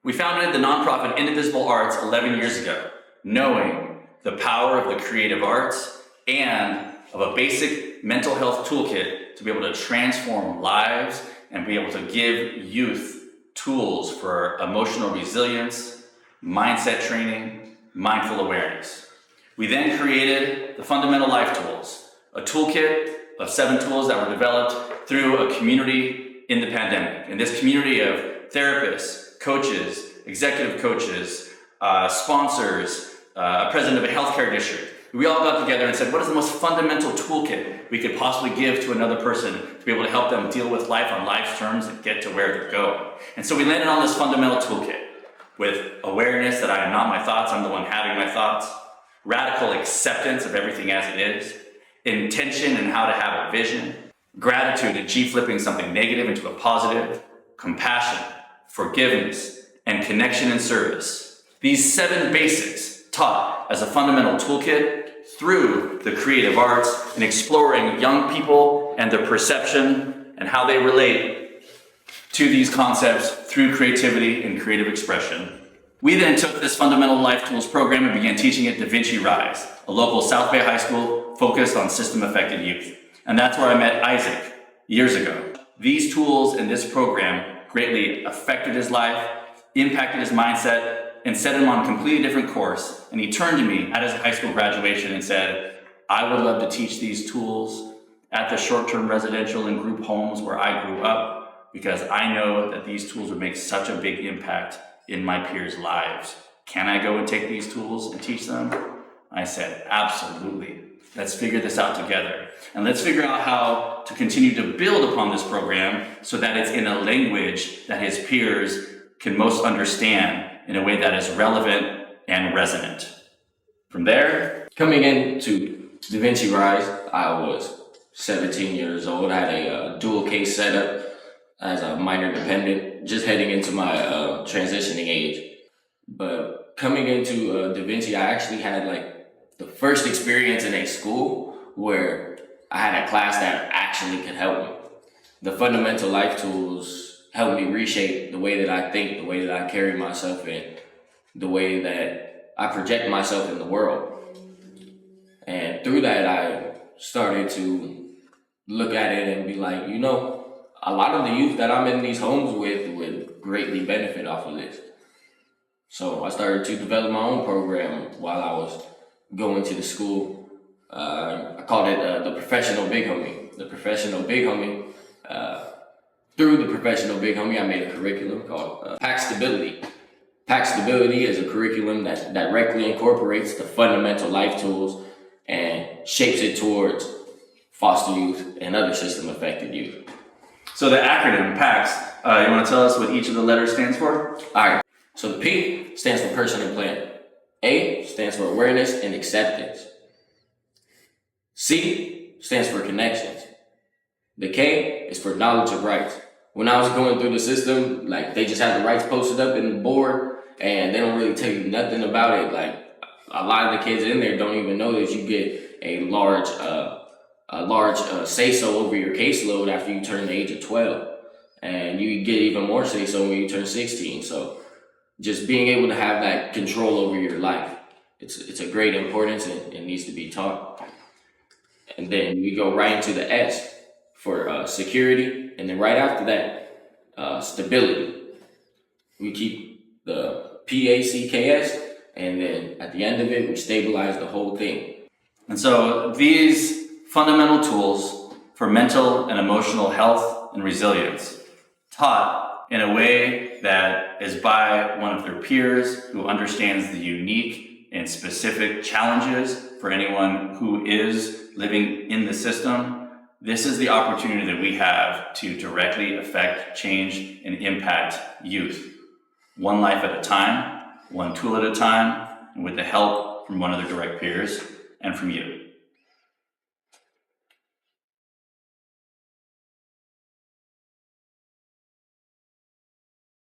We founded the nonprofit Indivisible Arts 11 years ago, knowing the power of the creative arts and of a basic mental health toolkit to be able to transform lives and be able to give youth tools for emotional resilience, mindset training, mindful awareness. We then created the Fundamental Life Tools, a toolkit of 7 tools that were developed through a community in the pandemic. And this community of therapists, coaches, executive coaches, sponsors, president of a healthcare district, we all got together and said, what is the most fundamental toolkit we could possibly give to another person to be able to help them deal with life on life's terms and get to where they're going? And so we landed on this fundamental toolkit with awareness that I am not my thoughts, I'm the one having my thoughts, radical acceptance of everything as it is, intention and how to have a vision, gratitude and G-flipping something negative into a positive, compassion, forgiveness, and connection and service. These 7 basics taught as a fundamental toolkit through the creative arts and exploring young people and their perception and how they relate to these concepts through creativity and creative expression. We then took this Fundamental Life Tools program and began teaching at Da Vinci Rise, a local South Bay high school focused on system-affected youth. And that's where I met Isaac years ago. These tools in this program greatly affected his life, impacted his mindset, and set him on a completely different course. And he turned to me at his high school graduation and said, I would love to teach these tools at the short-term residential and group homes where I grew up, because I know that these tools would make such a big impact in my peers' lives. Can I go and take these tools and teach them? I said, absolutely. Let's figure this out together. And let's figure out how to continue to build upon this program so that it's in a language that his peers can most understand in a way that is relevant and resonant. From there, coming into Da Vinci Rise, I was 17 years old. I had a dual case setup as a minor dependent, just heading into my transitioning age. But coming into Da Vinci, I actually had the first experience in a school where I had a class that actually could help me. The Fundamental Life Tools helped me reshape the way that I think, the way that I carry myself in, the way that I project myself in the world. And through that, I started to look at it and be like, a lot of the youth that I'm in these homes with would greatly benefit off of this. So I started to develop my own program while I was going to the school. I called it the Professional Big Homie. The Professional Big Homie. Through the Professional Big Homie, I made a curriculum called P.A.C.K.S.Stability. P.A.C.K.S.Stability is a curriculum that directly incorporates the fundamental life tools and shapes it towards foster youth and other system-affected youth. So the acronym P.A.C.K.S., you want to tell us what each of the letters stands for? All right. So the P stands for person and plan. A stands for awareness and acceptance. C stands for connections. The K is for knowledge of rights. When I was going through the system, they just had the rights posted up in the board and they don't really tell you nothing about it. A lot of the kids in there don't even know that you get a large say-so over your caseload after you turn the age of 12. And you get even more say-so when you turn 16. So just being able to have that control over your life, it's a great importance and it needs to be taught. And then we go right into the S for security. And then right after that, stability. We keep the P.A.C.K.S. and then at the end of it, we stabilize the whole thing. And so these fundamental tools for mental and emotional health and resilience, taught in a way that is by one of their peers who understands the unique and specific challenges for anyone who is living in the system. This is the opportunity that we have to directly affect change and impact youth. One life at a time, one tool at a time, and with the help from one of their direct peers and from you.